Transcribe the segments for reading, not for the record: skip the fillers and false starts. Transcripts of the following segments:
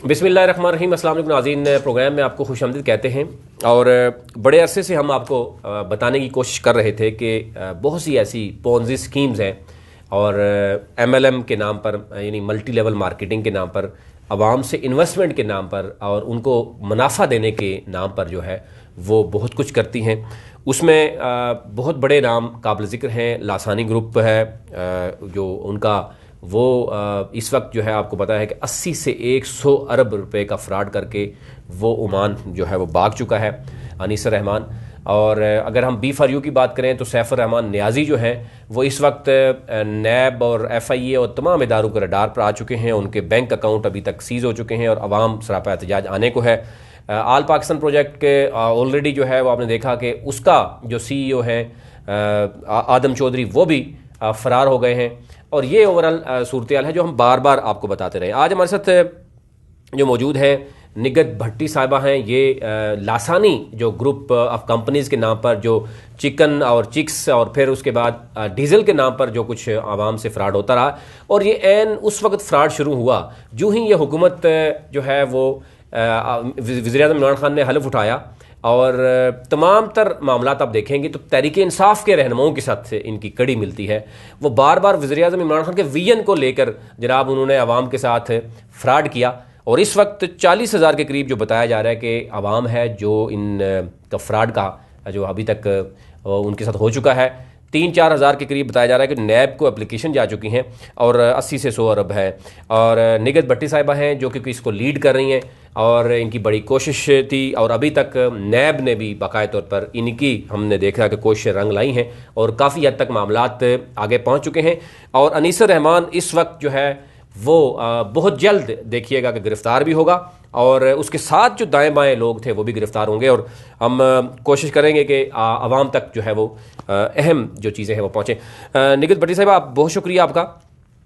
बिस्मिल्लाहिर्रहमानिर्रहीम। अस्सलाम वालेकुम नाज़रीन, प्रोग्राम में आपको खुशामदीद कहते हैं। और बड़े अरसे से हम आपको बताने की कोशिश कर रहे थे कि बहुत सी ऐसी पोंजी स्कीम्स हैं और MLM के नाम पर, यानी मल्टी लेवल मार्केटिंग के नाम पर, आवाम से इन्वेस्टमेंट के नाम पर और उनको मुनाफा देने के नाम पर जो है वो बहुत कुछ करती हैं। उसमें बहुत बड़े नाम काबिल ज़िक्र हैं। लासानी ग्रुप है जो उनका वो इस वक्त जो है आपको पता है कि 80 से 100 अरब रुपए का फ्रॉड करके वो ओमान जो है वो भाग चुका है, अनीसुर रहमान। और अगर हम B4U की बात करें तो सैफुर रहमान नियाजी जो हैं वो इस वक्त नैब और FIA और तमाम इदारों के रडार पर आ चुके हैं। उनके बैंक अकाउंट अभी तक सीज़ हो चुके हैं और अवाम सरापा एहतजाज आने को है। आल पाकिस्तान प्रोजेक्ट के ऑलरेडी जो है वो आपने देखा कि उसका जो CEO है आदम चौधरी वो भी फरार हो गए हैं। और ये ओवरऑल सूरत हाल है जो हम बार बार आपको बताते रहे। आज हमारे साथ जो मौजूद है निगत भट्टी साहिबा हैं। ये लासानी जो ग्रुप ऑफ कंपनीज़ के नाम पर जो चिकन और चिक्स और फिर उसके बाद डीजल के नाम पर जो कुछ आवाम से फ्रॉड होता रहा, और ये ऐन उस वक्त फ्रॉड शुरू हुआ जो ही ये हुकूमत जो है वो वज़ीर-ए-आज़म इमरान खान ने हलफ उठाया। और तमाम तर मामलात आप देखेंगे तो तहरीक इंसाफ के रहनुमाओं के साथ से इनकी कड़ी मिलती है। वो बार बार वज़ीर-ए-आज़म इमरान खान के विजन को लेकर जनाब उन्होंने आवाम के साथ फ्रॉड किया। और इस वक्त 40,000 के करीब जो बताया जा रहा है कि आवाम है जो इन का फ्रॉड का जो अभी तक उनके साथ हो चुका है। 3-4 हज़ार के करीब बताया जा रहा है कि नैब को एप्लीकेशन जा चुकी हैं और 80 से 100 अरब है। और निगत भट्टी साहिबा हैं जो कि इसको लीड कर रही हैं और इनकी बड़ी कोशिश थी। और अभी तक नैब ने भी बाकायदा तौर पर इनकी हमने देखा कि कोशिशें रंग लाई हैं और काफ़ी हद तक मामलात आगे पहुँच चुके हैं। और अनीसुर रहमान इस वक्त जो है वो बहुत जल्द देखिएगा कि गिरफ़्तार भी होगा और उसके साथ जो दाएं बाएं लोग थे वो भी गिरफ़्तार होंगे। और हम कोशिश करेंगे कि आवाम तक जो है वो अहम जो चीज़ें हैं वो पहुँचें। निगत भट्टी साहब, आप बहुत शुक्रिया आपका।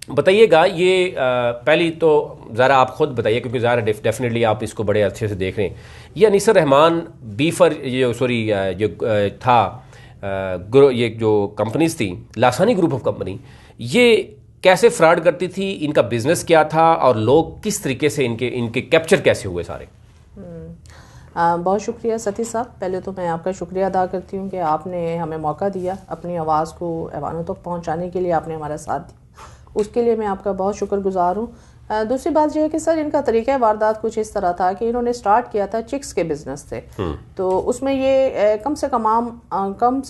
बताइएगा ये पहली तो ज़रा आप ख़ुद बताइए, क्योंकि ज़रा डेफिनेटली आप इसको बड़े अच्छे से देख रहे हैं। ये अनीसुर रहमान जो था ये जो कंपनीज थी लासानी ग्रुप ऑफ कंपनी, ये कैसे फ्रॉड करती थी, इनका बिजनेस क्या था और लोग किस तरीके से इनके कैप्चर कैसे हुए सारे? बहुत शुक्रिया सतीश साहब। पहले तो मैं आपका शुक्रिया अदा करती हूँ कि आपने हमें मौका दिया, अपनी आवाज़ को ऐवानों तक पहुँचाने के लिए आपने हमारा साथ दिया, उसके लिए मैं आपका बहुत शुक्रगुजार हूँ। दूसरी बात यह है कि सर इनका तरीका वारदात कुछ इस तरह था कि इन्होंने स्टार्ट किया था, चिक्स के बिजनेस थे। तो उसमें ये कम से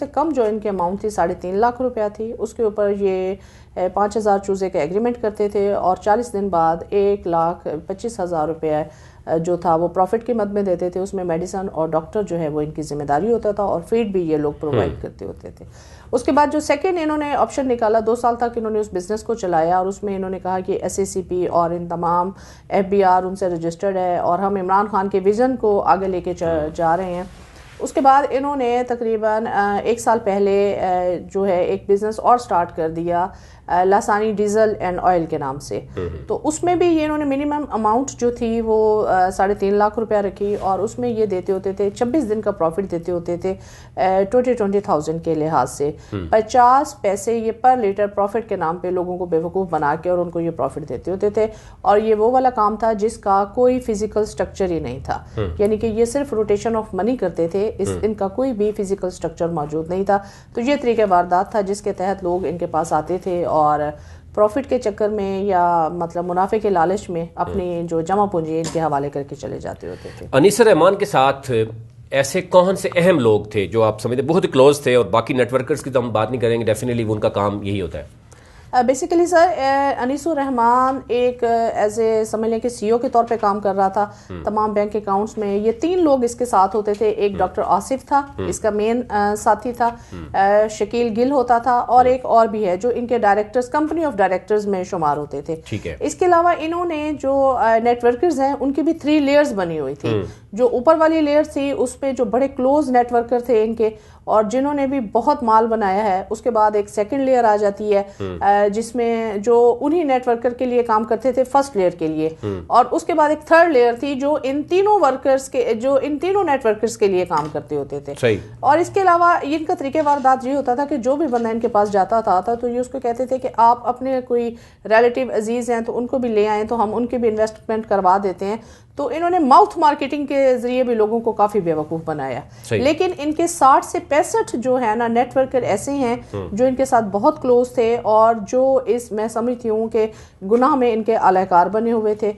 कम जो इनकी अमाउंट थी 3.5 लाख रुपया थी। उसके ऊपर ये 5,000 चूज़े का एग्रीमेंट करते थे और 40 दिन बाद 1,25,000 रुपया जो था वो प्रॉफिट की मद में देते थे। उसमें मेडिसिन और डॉक्टर जो है वो इनकी जिम्मेदारी होता था और फीड भी ये लोग प्रोवाइड करते होते थे। उसके बाद जो सेकेंड इन्होंने ऑप्शन निकाला, 2 साल तक इन्होंने उस बिज़नेस को चलाया और उसमें इन्होंने कहा कि SACP और इन तमाम FBR उनसे रजिस्टर्ड है और हम इमरान खान के विज़न को आगे लेके जा रहे हैं। उसके बाद इन्होंने तकरीबन 1 साल पहले जो है एक बिज़नेस और स्टार्ट कर दिया लासानी डीजल एंड ऑयल के नाम से। तो उसमें भी ये इन्होंने मिनिमम अमाउंट जो थी वो 3.5 लाख रुपया रखी और उसमें ये देते होते थे 26 दिन का प्रॉफिट देते होते थे 20,000 के लिहाज से 50 पैसे ये पर लीटर प्रॉफिट के नाम पे लोगों को बेवकूफ़ बना के और उनको ये प्रॉफिट देते होते थे। और ये वो वाला काम था जिसका कोई फिजिकल स्ट्रक्चर ही नहीं था, यानी कि ये सिर्फ रोटेशन ऑफ मनी करते थे, इनका कोई भी फिजिकल स्ट्रक्चर मौजूद नहीं था। तो ये तरीका वारदात था जिसके तहत लोग इनके पास आते थे और प्रॉफिट के चक्कर में या मतलब मुनाफे के लालच में अपनी जो जमा पूंजी इनके हवाले करके चले जाते होते थे। अनीसुर रहमान के साथ ऐसे कौन से अहम लोग थे जो आप समझते बहुत क्लोज थे? और बाकी नेटवर्कर्स की तो हम बात नहीं करेंगे, डेफिनेटली उनका काम यही होता है। बेसिकली सर अनीसुर रहमान एक एज ए समझ लें कि CEO के तौर पे काम कर रहा था तमाम बैंक अकाउंट्स में। ये 3 लोग इसके साथ होते थे। एक डॉक्टर आसिफ था, इसका मेन साथी था, शकील गिल होता था और एक और भी है जो इनके डायरेक्टर्स, कंपनी ऑफ डायरेक्टर्स में शुमार होते थे। ठीक है। इसके अलावा इन्होंने जो नेटवर्कर्स हैं उनकी भी 3 लेयर्स बनी हुई थी। जो ऊपर वाली लेयर थी उस पर जो बड़े क्लोज नेटवर्कर थे इनके, और जिन्होंने भी बहुत माल बनाया है। उसके बाद एक सेकंड लेयर आ जाती है जिसमें जो उन्हीं नेटवर्कर के लिए काम करते थे फर्स्ट लेयर के लिए, और उसके बाद एक थर्ड लेयर थी जो इन तीनों नेटवर्कर्स के लिए काम करते होते थे। सही। और इसके अलावा इनका तरीके वारदात ये होता था कि जो भी बंदा इनके पास जाता था तो ये उसको कहते थे कि आप अपने कोई रिलेटिव अजीज हैं तो उनको भी ले आए तो हम उनके भी इन्वेस्टमेंट करवा देते हैं। तो इन्होंने माउथ मार्केटिंग के जरिए भी लोगों को काफी बेवकूफ बनाया। लेकिन इनके 60 से 65 जो है ना नेटवर्कर ऐसे हैं जो इनके साथ बहुत क्लोज थे और जो मैं समझती हूँ कि गुनाह में इनके अलहकार बने हुए थे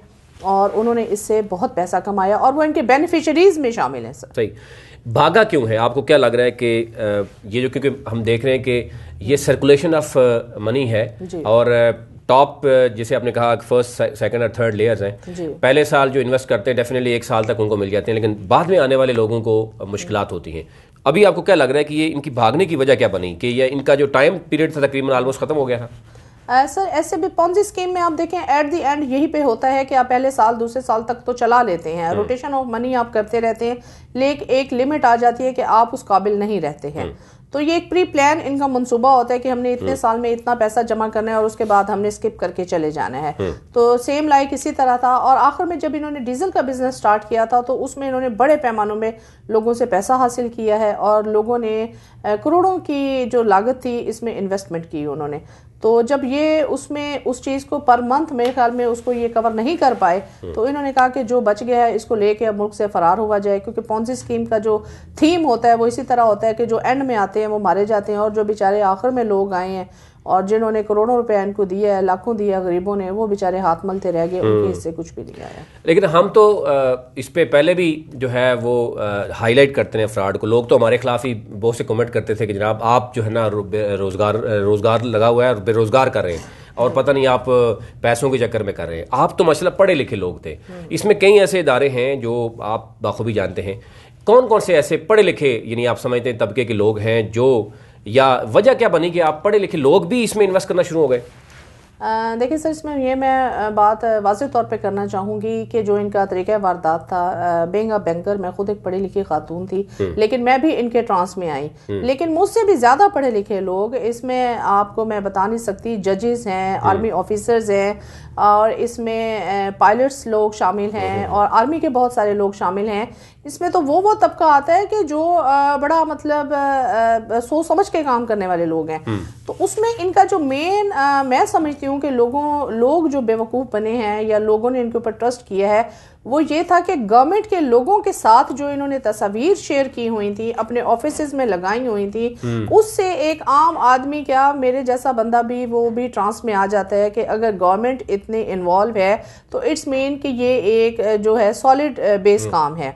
और उन्होंने इससे बहुत पैसा कमाया और वो इनके बेनिफिशरीज में शामिल हैं सर। सही। भागा क्यों है? आपको क्या लग रहा है कि ये जो, क्योंकि हम देख रहे हैं कि ये सर्कुलेशन ऑफ मनी है और टॉप जैसे आपने कहा फर्स्ट सेकंड और थर्ड लेयर्स हैं, पहले साल जो इन्वेस्ट करते हैं डेफिनेटली एक साल तक उनको मिल जाते हैं, लेकिन बाद में आने वाले लोगों को मुश्किलात होती हैं। अभी आपको क्या लग रहा है कि ये इनकी भागने की वजह क्या बनी कि ये इनका जो टाइम पीरियड था तकरीबन ऑलमोस्ट खत्म हो गया था? सर ऐसे भी पॉन्जी स्कीम में आप देखें एट द एंड यही पे होता है कि आप पहले साल दूसरे साल तक तो चला लेते हैं, रोटेशन ऑफ मनी आप करते रहते हैं, लेकिन एक लिमिट आ जाती है कि आप उस काबिल नहीं रहते हैं। तो ये एक प्री प्लान इनका मंसूबा होता है कि हमने इतने साल में इतना पैसा जमा करना है और उसके बाद हमने स्किप करके चले जाना है। तो सेम लाइक इसी तरह था। और आखिर में जब इन्होंने डीजल का बिजनेस स्टार्ट किया था तो उसमें इन्होंने बड़े पैमानों में लोगों से पैसा हासिल किया है और लोगों ने करोड़ों की जो लागत थी इसमें इन्वेस्टमेंट की उन्होंने। तो जब ये उसमें उस चीज़ को पर मंथ मेरे ख्याल में उसको ये कवर नहीं कर पाए तो इन्होंने कहा कि जो बच गया है इसको लेके अब मुल्क से फरार हुआ जाए, क्योंकि पॉन्जी स्कीम का जो थीम होता है वो इसी तरह होता है कि जो एंड में आते हैं वो मारे जाते हैं और जो बेचारे आखिर में लोग आए हैं और जिन्होंने करोड़ों रुपए इनको दिया है, लाखों दिया गरीबों ने, वो बेचारे हाथ मलते रह गए, उनके हिस्से कुछ भी नहीं आया। लेकिन हम तो इस पे पहले भी जो है वो हाईलाइट करते हैं फ्रॉड को। लोग तो हमारे खिलाफ ही बहुत से कमेंट करते थे कि जनाब आप जो है ना रोजगार लगा हुआ है और बेरोजगार कर रहे हैं और पता नहीं आप पैसों के चक्कर में कर रहे हैं। आप तो माशाल्लाह पढ़े लिखे लोग थे। इसमें कई ऐसे इदारे हैं जो आप बाखूबी जानते हैं। कौन कौन से ऐसे पढ़े लिखे यानी आप समझते हैं तबके के लोग हैं जो, या वजह क्या बनी कि आप पढ़े लिखे लोग भी इसमें इन्वेस्ट करना शुरू हो गए? देखिए सर, इसमें ये मैं बात वाज़ेह तौर पे करना चाहूँगी कि जो इनका तरीका वारदात था, बीइंग अ बैंकर, मैं खुद एक पढ़ी लिखी खातून थी लेकिन मैं भी इनके ट्रांस में आई, लेकिन मुझसे भी ज़्यादा पढ़े लिखे लोग इसमें आपको मैं बता नहीं सकती, जजेस हैं, आर्मी ऑफिसर्स हैं और इसमें पायलट्स लोग शामिल हैं और आर्मी के बहुत सारे लोग शामिल हैं। इसमें तो वो तबका आता है कि जो बड़ा मतलब सोच समझ के काम करने वाले लोग हैं। तो उसमें इनका जो मेन मैं समझती हूँ कि लोग जो बेवकूफ़ बने हैं या लोगों ने इनके ऊपर ट्रस्ट किया है वो ये था कि गवर्नमेंट के लोगों के साथ जो इन्होंने तस्वीर शेयर की हुई थी, अपने ऑफिसेज में लगाई हुई थी, उससे एक आम आदमी, क्या मेरे जैसा बंदा भी, वो भी ट्रांस में आ जाता है कि अगर गवर्नमेंट इतने इन्वॉल्व है तो इट्स मीन कि ये एक जो है सॉलिड बेस काम है।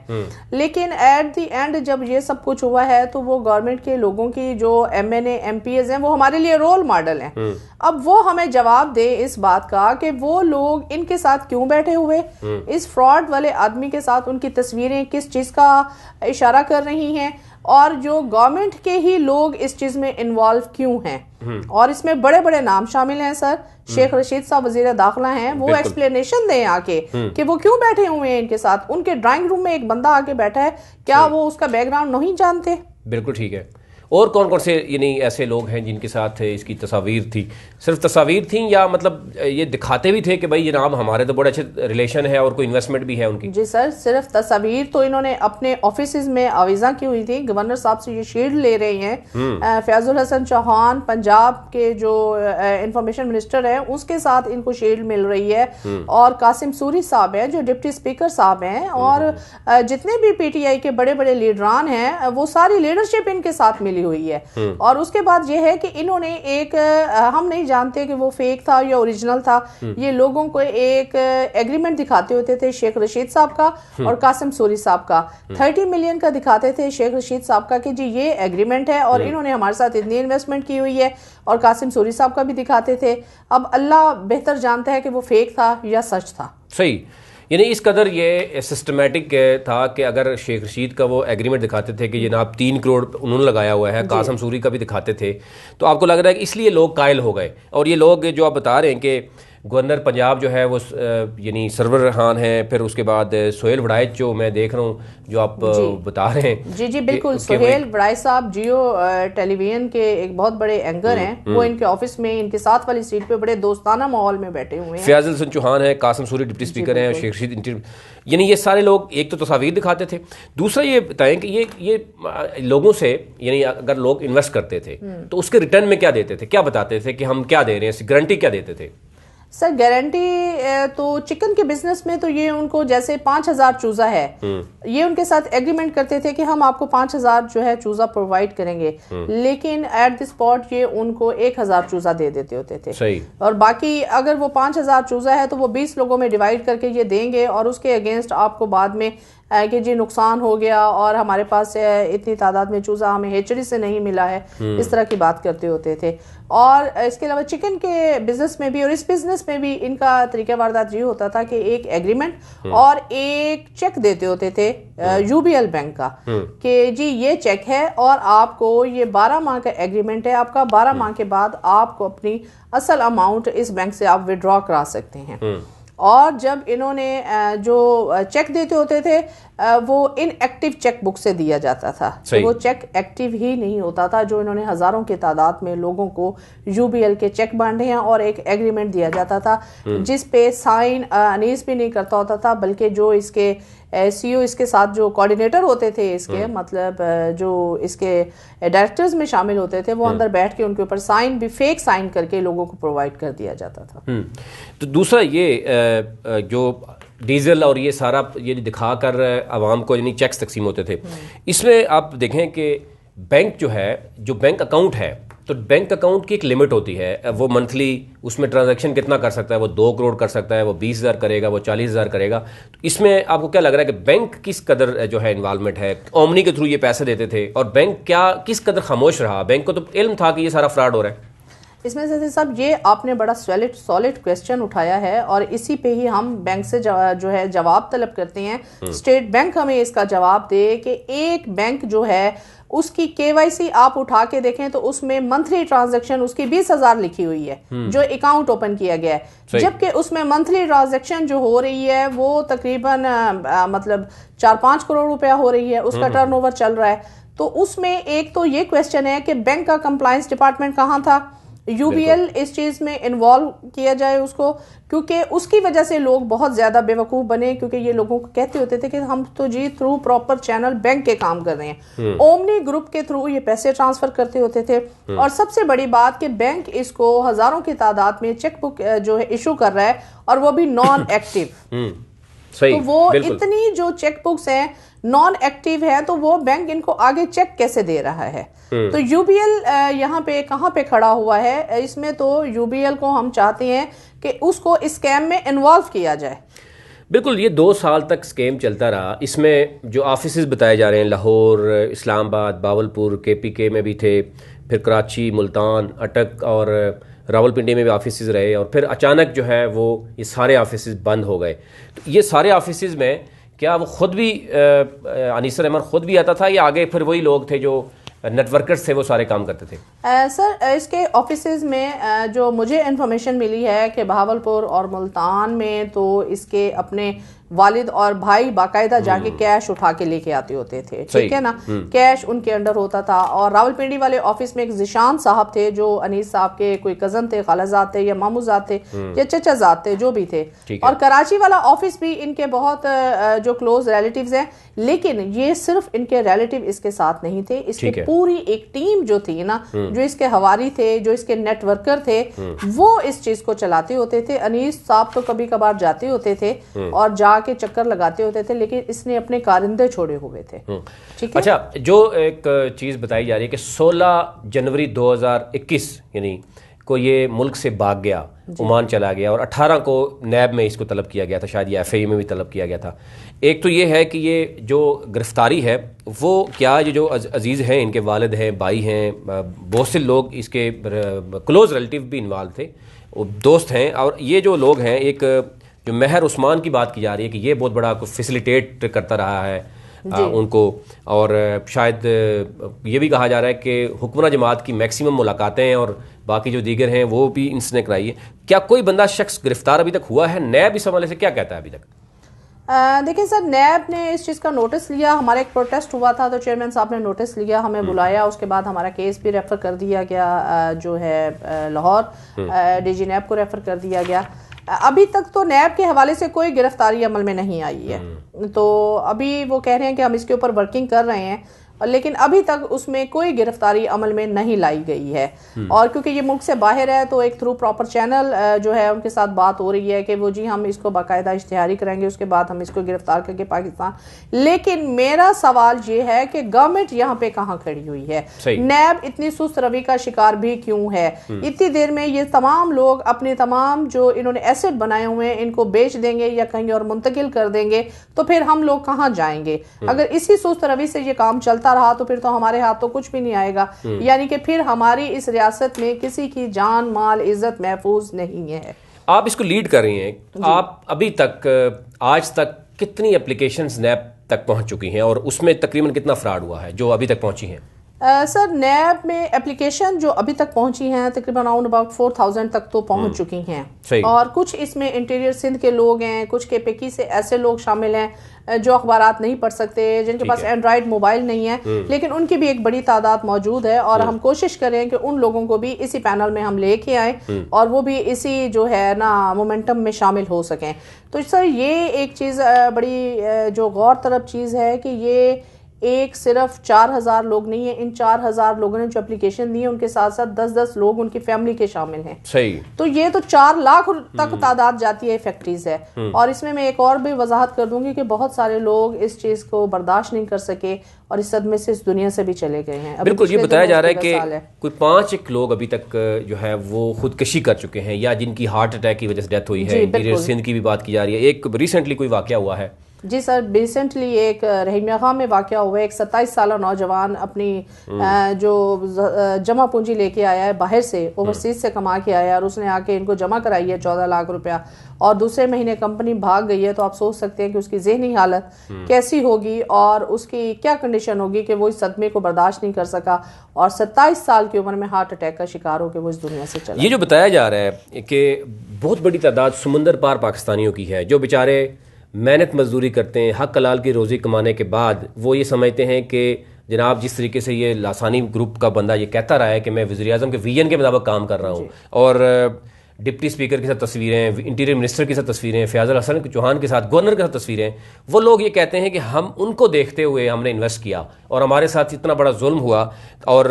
लेकिन एट द एंड जब ये सब कुछ हुआ है तो वो गवर्नमेंट के लोगों की जो MNA MPs हैं वो हमारे लिए रोल मॉडल हैं। अब वो हमें जवाब दे इस बात का कि वो लोग इनके साथ क्यों बैठे हुए, इस फ्रॉड वाले आदमी के साथ उनकी तस्वीरें किस चीज का इशारा कर रही हैं और जो गवर्नमेंट के ही लोग इस चीज में इन्वॉल्व क्यों हैं। और इसमें बड़े बड़े नाम शामिल हैं सर। शेख रशीद साहब वजीर दाखिला हैं, वो एक्सप्लेनेशन दें आके कि वो क्यों बैठे हुए हैं इनके साथ। उनके ड्राइंग रूम में एक बंदा आके बैठा है, क्या वो उसका बैकग्राउंड नहीं जानते? बिल्कुल ठीक है। और कौन कौन से यानी ऐसे लोग हैं जिनके साथ इसकी तस्वीर थी? सिर्फ तस्वीर थी या मतलब ये दिखाते भी थे कि भाई जनाब हमारे तो बड़े अच्छे रिलेशन है और कोई इन्वेस्टमेंट भी है उनकी? जी सर, सिर्फ तस्वीर तो इन्होंने अपने ऑफिस में आविजा की हुई थी। गवर्नर साहब से ये शील्ड ले रहे हैं। फैजुल हसन चौहान पंजाब के जो इंफॉर्मेशन मिनिस्टर हैं उसके साथ इनको शील्ड मिल रही है और कासिम सूरी साहब हैं जो डिप्टी स्पीकर साहब हैं और जितने भी PTI के बड़े बड़े लीडरान हैं वो सारी लीडरशिप इनके साथ मिली हुई है। और उसके बाद यह है कि इन्होंने एक हम नहीं जानते कि वो फेक था या ओरिजिनल था, ये लोगों को एक एग्रीमेंट दिखाते होते थे शेख रशीद साहब का और कासिम सूरी साहब का। 30 मिलियन का दिखाते थे शेख रशीद साहब का कि जी ये एग्रीमेंट है और इन्होंने हमारे साथ इतनी इन्वेस्टमेंट की हुई है, और कासिम सूरी साहब का भी दिखाते थे। अब अल्लाह बेहतर जानता है कि वो फेक था या सच था। सही, यानी इस कदर ये सिस्टमेटिक था कि अगर शेख रशीद का वो एग्रीमेंट दिखाते थे कि जनाब 3 करोड़ उन्होंने लगाया हुआ है, कासिम सूरी का भी दिखाते थे, तो आपको लग रहा है कि इसलिए लोग कायल हो गए। और ये लोग जो आप बता रहे हैं कि गवर्नर पंजाब जो है वो यानी सरवर खान है, फिर उसके बाद सोहेल वड़ाइच जो मैं देख रहा हूँ जो आप बता रहे हैं। जी बिल्कुल, सोहेल वड़ाइच साहब जियो टेलीविजन के एक बहुत बड़े एंकर हैं। वो इनके ऑफिस में इनके साथ वाली सीट पे बड़े दोस्ताना माहौल में बैठे हुए हैं। फयाज हसन चौहान है, कासिम सूरी डिप्टी स्पीकर हैं, शेख रशीद, यानी ये सारे लोग एक तो तस्वीर दिखाते थे, दूसरा ये बताएं कि ये लोगों से यानी अगर लोग इन्वेस्ट करते थे तो उसके रिटर्न में क्या देते थे, क्या बताते थे कि हम क्या दे रहे हैं, गारंटी क्या देते थे? सर गारंटी तो चिकन के बिजनेस में तो ये उनको जैसे 5,000 चूजा है, ये उनके साथ एग्रीमेंट करते थे कि हम आपको 5,000 जो है चूजा प्रोवाइड करेंगे, लेकिन एट द स्पॉट ये उनको 1,000 चूजा दे देते होते थे। सही। और बाकी अगर वो 5,000 चूजा है तो वो 20 लोगों में डिवाइड करके ये देंगे और उसके अगेंस्ट आपको बाद में कि जी नुकसान हो गया और हमारे पास इतनी तादाद में चूजा हमें हेचरी से नहीं मिला है, इस तरह की बात करते होते थे। और इसके अलावा चिकन के बिजनेस में भी और इस बिजनेस में भी इनका तरीका वारदात ये होता था कि एक एग्रीमेंट और एक चेक देते होते थे यूबीएल बैंक का कि जी ये चेक है और आपको ये 12 माह का एग्रीमेंट है आपका, 12 माह के बाद आपको अपनी असल अमाउंट इस बैंक से आप विड्रॉ करा सकते हैं। और जब इन्होंने जो चेक देते होते थे वो इनएक्टिव चेक बुक से दिया जाता था, तो वो चेक एक्टिव ही नहीं होता था। जो इन्होंने हजारों की तादाद में लोगों को यूबीएल के चेक बांटे हैं और एक एग्रीमेंट दिया जाता था जिस पे साइन अनीस भी नहीं करता होता था, बल्कि जो इसके सीईओ इसके साथ जो कोऑर्डिनेटर होते थे इसके मतलब जो इसके डायरेक्टर्स में शामिल होते थे वो अंदर बैठ के उनके ऊपर साइन भी फेक साइन करके लोगों को प्रोवाइड कर दिया जाता था। तो दूसरा ये जो डीजल और ये सारा ये दिखाकर आवाम को यानी चेक्स तकसीम होते थे, इसमें आप देखें कि बैंक जो है, जो बैंक अकाउंट है, तो बैंक अकाउंट की एक लिमिट होती है, वो मंथली उसमें ट्रांजैक्शन कितना कर सकता है, वो 2 करोड़ कर सकता है, वो 20,000 करेगा, वो 40,000 करेगा। तो इसमें आपको क्या लग रहा है कि बैंक किस कदर जो है इन्वॉल्वमेंट है? ओमनी के थ्रू ये पैसे देते थे और बैंक क्या किस कदर खामोश रहा? बैंक को तो इल्म था कि ये सारा फ्रॉड हो रहा है। इसमें से सब ये आपने बड़ा सॉलिड क्वेश्चन उठाया है और इसी पे ही हम बैंक से जो है जवाब तलब करते हैं। स्टेट बैंक हमें इसका जवाब दे कि एक बैंक जो है उसकी केवाईसी आप उठा के देखें तो उसमें मंथली ट्रांजैक्शन उसकी 20,000 लिखी हुई है जो अकाउंट ओपन किया गया है, जबकि उसमें मंथली ट्रांजैक्शन जो हो रही है वो तकरीबन मतलब 4-5 करोड़ रुपया हो रही है, उसका टर्नओवर चल रहा है। तो उसमें एक तो ये क्वेश्चन है कि बैंक का कंप्लायंस डिपार्टमेंट कहाँ था, यूबीएल इस चीज में इन्वॉल्व किया जाए उसको, क्योंकि उसकी वजह से लोग बहुत ज्यादा बेवकूफ बने, क्योंकि ये लोगों को कहते होते थे कि हम तो जी थ्रू प्रॉपर चैनल बैंक के काम कर रहे हैं, ओमनी ग्रुप के थ्रू ये पैसे ट्रांसफर करते होते थे। और सबसे बड़ी बात कि बैंक इसको हजारों की तादाद में चेकबुक जो है इशू कर रहा है और वो भी नॉन एक्टिव। तो वो इतनी जो चेकबुक्स हैं नॉन एक्टिव है तो वो बैंक इनको आगे चेक कैसे दे रहा है? तो यूबीएल यहाँ पे कहाँ पे खड़ा हुआ है? इसमें तो यूबीएल को हम चाहते हैं कि उसको इस स्कैम में इन्वॉल्व किया जाए। बिल्कुल, ये 2 साल तक स्कैम चलता रहा। इसमें जो ऑफिसेज बताए जा रहे हैं, लाहौर, इस्लामाबाद, बावलपुर, केपीके में भी थे, फिर कराची, मुल्तान, अटक और रावलपिंडी में भी ऑफिसेज रहे और फिर अचानक जो है वो ये सारे ऑफिसेज बंद हो गए। तो ये सारे ऑफिसेज में क्या वो खुद भी अनीसर अहमद खुद भी आता था या आगे फिर वही लोग थे जो नेटवर्कर्स थे वो सारे काम करते थे? सर इसके ऑफिसेज में जो मुझे इन्फॉर्मेशन मिली है कि बहावलपुर और मुल्तान में तो इसके अपने वालिद और भाई बाकायदा जाके कैश उठा के लेके आते होते थे, ठीक है ना, कैश उनके अंडर होता था। और रावलपिंडी वाले ऑफिस में एक जिशान साहब थे जो अनीस साहब के कोई कजन थे, खालाजाद थे या मामूजाद थे या चचाजाद थे, जो भी थे। और कराची वाला ऑफिस भी इनके बहुत जो क्लोज रिलेटिव्स हैं, लेकिन ये सिर्फ इनके रिलेटिव इसके साथ नहीं थे, इसकी पूरी एक टीम जो थी ना, जो इसके हवारी थे, जो इसके नेटवर्कर थे, वो इस चीज को चलाते होते थे। अनीस साहब तो कभी कभार जाते होते थे और के चक्कर लगाते होते थे, लेकिन इसने अपने कारिंदे छोड़े हुए थे। ठीक है। अच्छा, जो एक चीज बताई जा रही है कि 16 जनवरी 2021 यानी को ये मुल्क से भाग गया, ओमान चला गया और 18 को नैब में इसको तलब किया गया था, शायद ये एफआई में भी तलब किया गया था। एक तो ये है कि ये जो गिरफ्तारी है वो क्या ये जो अजीज हैं, इनके वालिद हैं, भाई हैं, बहुत से लोग इसके क्लोज रिलेटिव भी इन्वॉल्व थे, दोस्त हैं। और ये जो लोग हैं, एक जो महर उस्मान की बात की जा रही है कि ये बहुत बड़ा फैसिलिटेट करता रहा है, उनको, और शायद ये भी कहा जा रहा है कि हुक्मरान जमात की मैक्सिमम मुलाकातें और बाकी जो दीगर हैं वो भी इनसे कराई है। क्या कोई बंदा शख्स गिरफ्तार अभी तक हुआ है? नैब इस हवाले से क्या कहता है अभी तक? देखिए सर, नैब ने इस चीज़ का नोटिस लिया। हमारा एक प्रोटेस्ट हुआ था तो चेयरमैन साहब ने नोटिस लिया, हमें बुलाया, उसके बाद हमारा केस भी रेफ़र कर दिया गया जो है लाहौर, डीजी नैब को रेफ़र कर दिया गया। अभी तक तो नैब के हवाले से कोई गिरफ्तारी अमल में नहीं आई है। तो अभी वो कह रहे हैं कि हम इसके ऊपर वर्किंग कर रहे हैं, लेकिन अभी तक उसमें कोई गिरफ्तारी अमल में नहीं लाई गई है। और क्योंकि ये मुल्क से बाहर है तो एक थ्रू प्रॉपर चैनल जो है उनके साथ बात हो रही है कि वो जी हम इसको बाकायदा इश्तिहारी करेंगे, उसके बाद हम इसको गिरफ्तार करके पाकिस्तान। लेकिन मेरा सवाल ये है कि गवर्नमेंट यहाँ पे कहाँ खड़ी हुई है? नैब इतनी सुस्त रवि का शिकार भी क्यों है? इतनी देर में ये तमाम लोग अपने तमाम जो इन्होंने एसेट बनाए हुए हैं इनको बेच देंगे या कहीं और मुंतकिल कर देंगे, तो फिर हम लोग कहाँ जाएंगे? अगर इसी सुस्त रवि से ये काम चलता रहा तो फिर तो हमारे हाथ तो कुछ भी नहीं आएगा। यानी कि फिर हमारी इस रियासत में किसी की जान माल इज्जत महफूज नहीं है। आप इसको लीड कर रही हैं, आप अभी तक आज तक कितनी एप्लीकेशंस नैब तक पहुंच चुकी हैं और उसमें तकरीबन कितना फ्रॉड हुआ है जो अभी तक पहुंची हैं? सर, नैब में एप्लीकेशन जो अभी तक पहुंची हैं तकरीबन अराउंड अबाउट 4000 तक तो पहुंच चुकी हैं। और कुछ इसमें इंटीरियर सिंध के लोग हैं, कुछ केपीकी से ऐसे लोग शामिल हैं जो अखबारात नहीं पढ़ सकते, जिनके पास एंड्रॉयड मोबाइल नहीं है, लेकिन उनकी भी एक बड़ी तादाद मौजूद है। और हम कोशिश करें कि उन लोगों को भी इसी पैनल में हम लेके आए और वो भी इसी जो है ना मोमेंटम में शामिल हो सकें। तो सर, ये एक चीज़ बड़ी जो गौर तलब चीज़ है कि ये एक सिर्फ 4000 लोग नहीं है, इन 4000 लोगों ने जो एप्लीकेशन दी है उनके साथ साथ 10-10 लोग उनकी फैमिली के शामिल हैं। सही। तो ये तो 4 लाख तक तादाद जाती है, फैक्ट्रीज है। और इसमें मैं एक और भी वजाहत कर दूंगी कि बहुत सारे लोग इस चीज को बर्दाश्त नहीं कर सके और इस सदमे से इस दुनिया से भी चले गए हैं। बिल्कुल, ये बताया जा रहा है कि कोई 5 लोग अभी तक जो है वो खुदकशी कर चुके हैं या जिनकी हार्ट अटैक की वजह से डेथ हुई है। इंटीरियर सिंध की भी बात की जा रही है। एक रिसेंटली कोई वाकया हुआ है? जी सर, रिसेंटली एक रहीमिया खां में वाक़या हुआ है। एक 27 साल नौजवान अपनी जो जमा पूंजी लेके आया है बाहर से, ओवरसीज से कमा के आया, और उसने आके इनको जमा कराई है 14 लाख रुपया, और दूसरे महीने कंपनी भाग गई है। तो आप सोच सकते हैं कि उसकी ज़हनी हालत कैसी होगी और उसकी क्या कंडीशन होगी कि वो इस सदमे को बर्दाश्त नहीं कर सका और 27 साल की उम्र में हार्ट अटैक का शिकार होकर वो इस दुनिया से चला। ये जो बताया जा रहा है कि बहुत बड़ी तादाद समुंदर पार पाकिस्तानियों की है जो बेचारे मेहनत मजदूरी करते हैं, हक हलाल की रोज़ी कमाने के बाद वो ये समझते हैं कि जनाब जिस तरीके से ये लासानी ग्रुप का बंदा ये कहता रहा है कि मैं वज़ीर-ए-आज़म के विजन के मुताबिक काम कर रहा हूँ, और डिप्टी स्पीकर के साथ तस्वीरें, इंटीरियर मिनिस्टर के साथ तस्वीरें, फ़याज़ुल हसन चौहान के साथ, गवर्नर के साथ तस्वीरें, वो लोग ये कहते हैं कि हम उनको देखते हुए हमने इन्वेस्ट किया और हमारे साथ इतना बड़ा जुल्म हुआ, और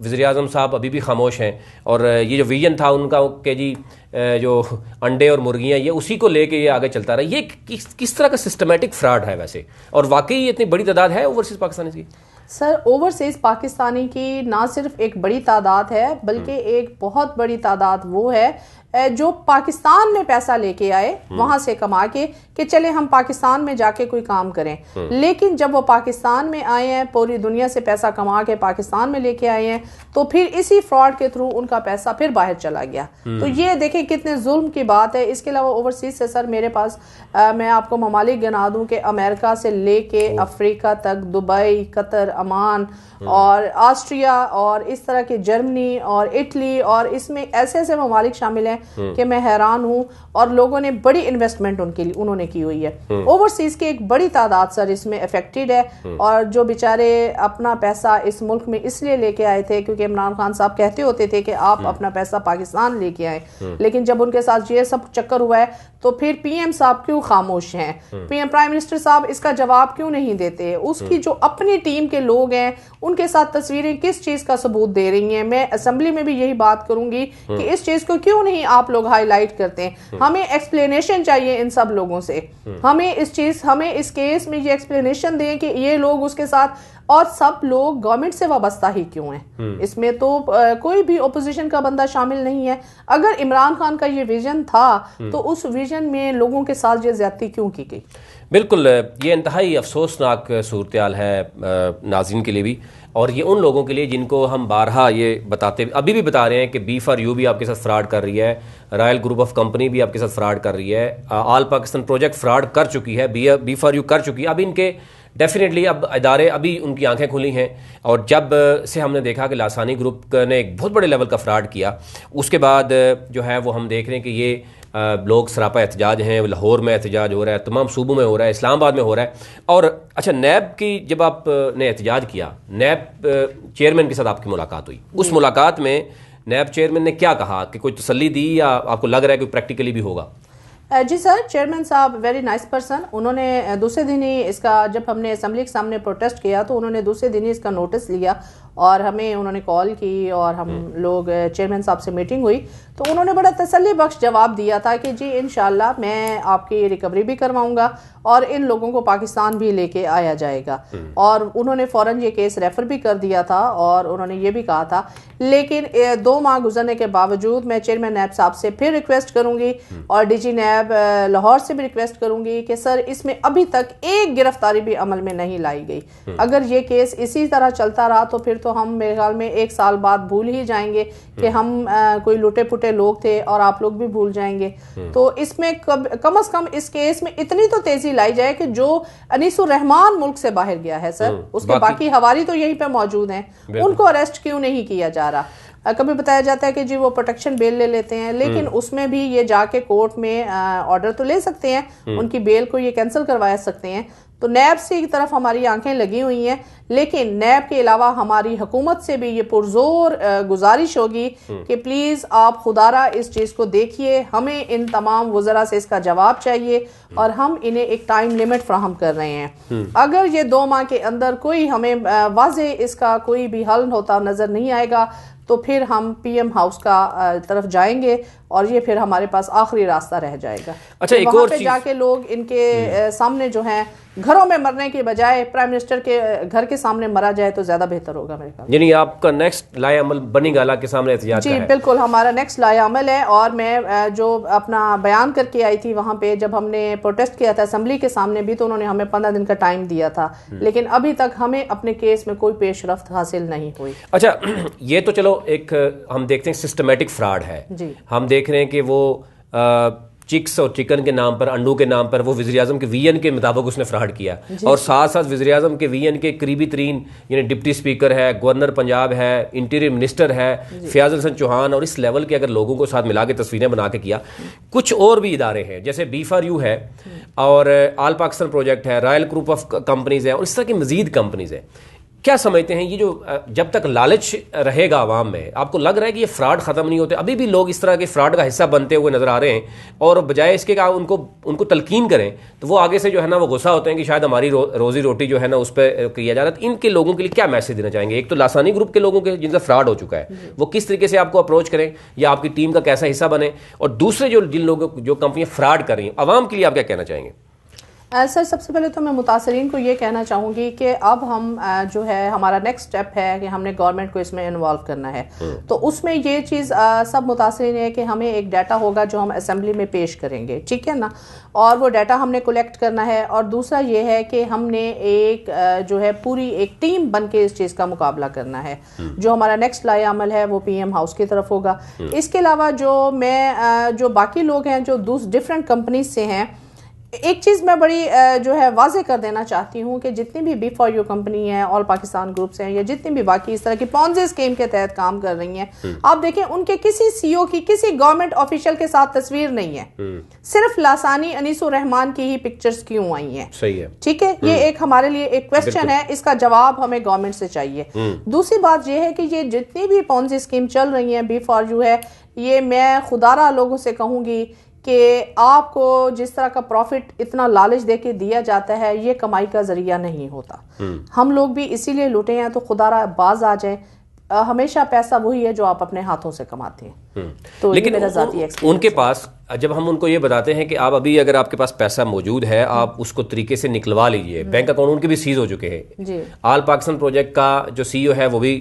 वज़ीर-ए-आज़म साहब अभी भी खामोश हैं, और ये जो विजन था उनका कि जी जो अंडे और मुर्गियाँ, ये उसी को लेके ये आगे चलता रहा। ये किस तरह का सिस्टमेटिक फ्रॉड है वैसे, और वाकई ये इतनी बड़ी तादाद है ओवरसीज़ पाकिस्तानी की? सर, ओवरसीज़ पाकिस्तानी की ना सिर्फ एक बड़ी तादाद है बल्कि एक बहुत बड़ी तादाद वो है जो पाकिस्तान में पैसा लेके आए वहां से कमा के कि चले हम पाकिस्तान में जाके कोई काम करें। लेकिन जब वो पाकिस्तान में आए हैं, पूरी दुनिया से पैसा कमा के पाकिस्तान में लेके आए हैं, तो फिर इसी फ्रॉड के थ्रू उनका पैसा फिर बाहर चला गया। तो ये देखें कितने जुल्म की बात है। इसके अलावा ओवरसीज से सर मेरे पास मैं आपको ममालिक गिना दूं कि अमेरिका से लेके अफ्रीका तक, दुबई, कतर, अमान और ऑस्ट्रिया और इस तरह के जर्मनी और इटली, और इसमें ऐसे ऐसे ममालिक शामिल हैं कि मैं हैरान हूं। और लोगों ने बड़ी इन्वेस्टमेंट उन्होंने की हुई है। ओवरसीज की एक बड़ी तादाद सर इसमें अफेक्टेड है, और जो बेचारे अपना पैसा इस मुल्क में इसलिए लेके आए थे क्योंकि इमरान खान साहब कहते होते थे कि आप अपना पैसा पाकिस्तान लेके आए, लेकिन जब उनके साथ ये सब चक्कर हुआ है तो फिर पीएम साहब क्यों खामोश हैं? पीएम प्राइम मिनिस्टर साहब इसका जवाब क्यों नहीं देते? उसकी जो अपनी टीम के लोग हैं उनके साथ तस्वीरें किस चीज का सबूत दे रही हैं? मैं असेंबली में भी यही बात करूंगी कि इस चीज को क्यों नहीं आप लोग हाईलाइट करते हैं? हमें एक्सप्लेनेशन चाहिए इन सब लोगों से। हमें इस केस में ये एक्सप्लेनेशन दें कि ये लोग उसके साथ, और सब लोग गवर्नमेंट से वाबस्ता ही क्यों हैं? इसमें तो कोई भी ओपोजिशन का बंदा शामिल नहीं है। अगर इमरान खान का ये विजन था तो उस विजन में लोगों के साथ ये ज्यादती क्यों की गई? बिल्कुल, ये इंतहाई अफसोसनाक सूरत-ए-हाल है नाज़रीन के लिए भी, और ये उन लोगों के लिए जिनको हम बारहा ये अभी भी बता रहे हैं कि B4U भी आपके साथ फ्रॉड कर रही है, रॉयल ग्रुप ऑफ कंपनी भी आपके साथ फ्रॉड कर रही है, ऑल पाकिस्तान प्रोजेक्ट फ्रॉड कर चुकी है, B4U कर चुकी है। अब इनके डेफिनेटली अब इदारे अभी उनकी आंखें खुली हैं, और जब से हमने देखा कि लासानी ग्रुप ने एक बहुत बड़े लेवल का फ्रॉड किया, उसके बाद जो है वो हम देख रहे हैं कि ये लोग सरापा एहतजाज हैं, लाहौर में एहतजाज हो रहा है, तमाम सूबों में हो रहा है, इस्लामाबाद में हो रहा है। और अच्छा, नैब की जब आपने एहतजाज किया, नैब चेयरमैन के साथ आपकी मुलाकात हुई, उस मुलाकात में नैब चेयरमैन ने क्या कहा, कि कोई तसल्ली दी या आपको लग रहा है कि प्रैक्टिकली भी होगा? जी सर, चेयरमैन साहब वेरी नाइस पर्सन। उन्होंने दूसरे दिन ही इसका, जब हमने असेंबली के सामने प्रोटेस्ट किया तो उन्होंने दूसरे दिन ही इसका नोटिस लिया और हमें उन्होंने कॉल की और हम लोग चेयरमैन साहब से मीटिंग हुई तो उन्होंने बड़ा तसल्ली बख्श जवाब दिया था कि जी इंशाल्लाह मैं आपकी रिकवरी भी करवाऊंगा और इन लोगों को पाकिस्तान भी लेके आया जाएगा। और उन्होंने फ़ौरन ये केस रेफर भी कर दिया था और उन्होंने ये भी कहा था। लेकिन 2 माह गुजरने के बावजूद मैं चेयरमैन नैब साहब से फिर रिक्वेस्ट करूंगी और डीजी नैब लाहौर से भी रिक्वेस्ट करूंगी कि सर इसमें अभी तक एक गिरफ्तारी भी अमल में नहीं लाई गई। अगर ये केस इसी तरह चलता रहा तो फिर तो हम मेरे ख्याल में 1 साल बाद भूल ही जाएंगे कि हम कोई लुटे पुटे लोग थे और आप लोग भी भूल जाएंगे। तो इसमें कम से कम इस केस में इतनी तो तेजी लाई जाए कि जो अनीसुर रहमान मुल्क से बाहर गया है सर, उसके बाकी हवारी तो यहीं पे मौजूद हैं, उनको अरेस्ट क्यों नहीं किया जा रहा? कभी बताया जाता है कि जी वो प्रोटेक्शन बेल ले लेते हैं, लेकिन उसमें भी ये जाके कोर्ट में ऑर्डर तो ले सकते हैं, उनकी बेल को ये कैंसिल करवा सकते हैं। तो नैब से की तरफ हमारी आंखें लगी हुई हैं, लेकिन नैब के अलावा हमारी हुकूमत से भी ये पुरजोर गुजारिश होगी कि प्लीज आप खुदारा इस चीज को देखिए, हमें इन तमाम वज़रा से इसका जवाब चाहिए और हम इन्हें एक टाइम लिमिट फ्राहम कर रहे हैं। अगर ये 2 माह के अंदर कोई हमें वाज़े इसका कोई भी हल होता नजर नहीं आएगा तो फिर हम पीएम हाउस का तरफ जाएंगे और ये फिर हमारे पास आखिरी रास्ता रह जाएगा। अच्छा, एक और चीज जाके लोग इनके सामने जो है घरों में मरने के बजाय प्राइम मिनिस्टर के घर के सामने मरा जाए तो ज्यादा बेहतर होगा मेरे ख्याल। यानी आपका नेक्स्ट लाए अमल बनी गाला के सामने एहतजाज जी बिल्कुल, हमारा नेक्स्ट लाए अमल है। और मैं जो अपना बयान करके आई थी वहां पे जब हमने प्रोटेस्ट किया था असेंबली के सामने भी, तो उन्होंने हमें 15 दिन का टाइम दिया था, लेकिन अभी तक हमें अपने केस में कोई पेशरफ्त हासिल नहीं हुई। अच्छा, ये तो चलो एक हम देखते हैं सिस्टमेटिक फ्रॉड है जी। हम देख रहे हैं कि वो चिक्स और चिकन के नाम पर, अंडों के नाम पर वो वज़ीर आज़म के वीएन के मुताबिक उसने फ्रॉड किया, और साथ साथ वज़ीर आज़म के वीएन के करीबी तरीन यानी डिप्टी स्पीकर है, गवर्नर पंजाब है, इंटीरियर मिनिस्टर है फयाज़ हसन चौहान, और इस लेवल के अगर लोगों को साथ मिला के तस्वीरें बना के किया। कुछ और भी इदारे हैं जैसे B4U है और आल पाकिस्तान प्रोजेक्ट है, रॉयल ग्रुप ऑफ कंपनीज है और इस तरह की मजीद कंपनीज है। क्या समझते हैं ये जो जब तक लालच रहेगा आवाम में, आपको लग रहा है कि ये फ्रॉड खत्म नहीं होते? अभी भी लोग इस तरह के फ्रॉड का हिस्सा बनते हुए नजर आ रहे हैं, और बजाय इसके कि उनको तलकीन करें तो वो आगे से जो है ना वो गुस्सा होते हैं कि शायद हमारी रोजी रोटी जो है ना उस पर किया जा रहा है। तो इनके लोगों के लिए क्या मैसेज देना चाहेंगे? एक तो लासानी ग्रुप के लोगों के जिनसे फ्रॉड हो चुका है वो किस तरीके से आपको अप्रोच करें या आपकी टीम का कैसा हिस्सा बने, और दूसरे जिन लोगों जो कंपनियां फ्रॉड कर रही हैं आवाम के लिए आप क्या कहना चाहेंगे? सर सबसे पहले तो मैं मुतासरीन को ये कहना चाहूँगी कि अब हम जो है हमारा नेक्स्ट स्टेप है कि हमने गवर्नमेंट को इसमें इन्वॉल्व करना है। तो उसमें ये चीज़ सब मुतासरीन है कि हमें एक डाटा होगा जो हम असेंबली में पेश करेंगे, ठीक है ना, और वो डाटा हमने कलेक्ट करना है। और दूसरा ये है कि हमने एक जो है पूरी एक टीम बन के इस चीज़ का मुकाबला करना है। जो हमारा नेक्स्ट लाए अमल है वो पीएम हाउस की तरफ होगा। इसके अलावा जो बाकी लोग हैं जो डिफरेंट कंपनीज से हैं, एक चीज़ मैं बड़ी जो है वाजे कर देना चाहती हूँ कि जितनी भी B4U कंपनी है, ऑल पाकिस्तान ग्रुप्स हैं या जितनी भी बाकी इस तरह की पॉन्जी स्कीम के तहत काम कर रही हैं, आप देखें उनके किसी CEO की किसी गवर्नमेंट ऑफिशियल के साथ तस्वीर नहीं है, सिर्फ लासानी अनीसुर रहमान की ही पिक्चर्स क्यों आई हैं? सही है, ठीक है, ये एक हमारे लिए एक क्वेश्चन है, इसका जवाब हमें गवर्नमेंट से चाहिए। दूसरी बात यह है कि ये जितनी भी पॉन्जी स्कीम चल रही है, B4U है, ये मैं खुदारा लोगों से कहूँगी कि आपको जिस तरह का प्रॉफिट इतना लालच देके दिया जाता है, ये कमाई का जरिया नहीं होता। हम लोग भी इसीलिए लुटे हैं, तो खुदारा बाज आ जाए। हमेशा पैसा वही है जो आप अपने हाथों से कमाते हैं। तो लेकिन मेरा जाती एक्सपीरियंस उनके पास जब हम उनको ये बताते हैं कि आप अभी अगर आपके पास पैसा मौजूद है आप उसको तरीके से निकलवा लीजिए, बैंक अकाउंट उनके भी सीज हो चुके हैं। आल पाकिस्तान प्रोजेक्ट का जो CEO है वो भी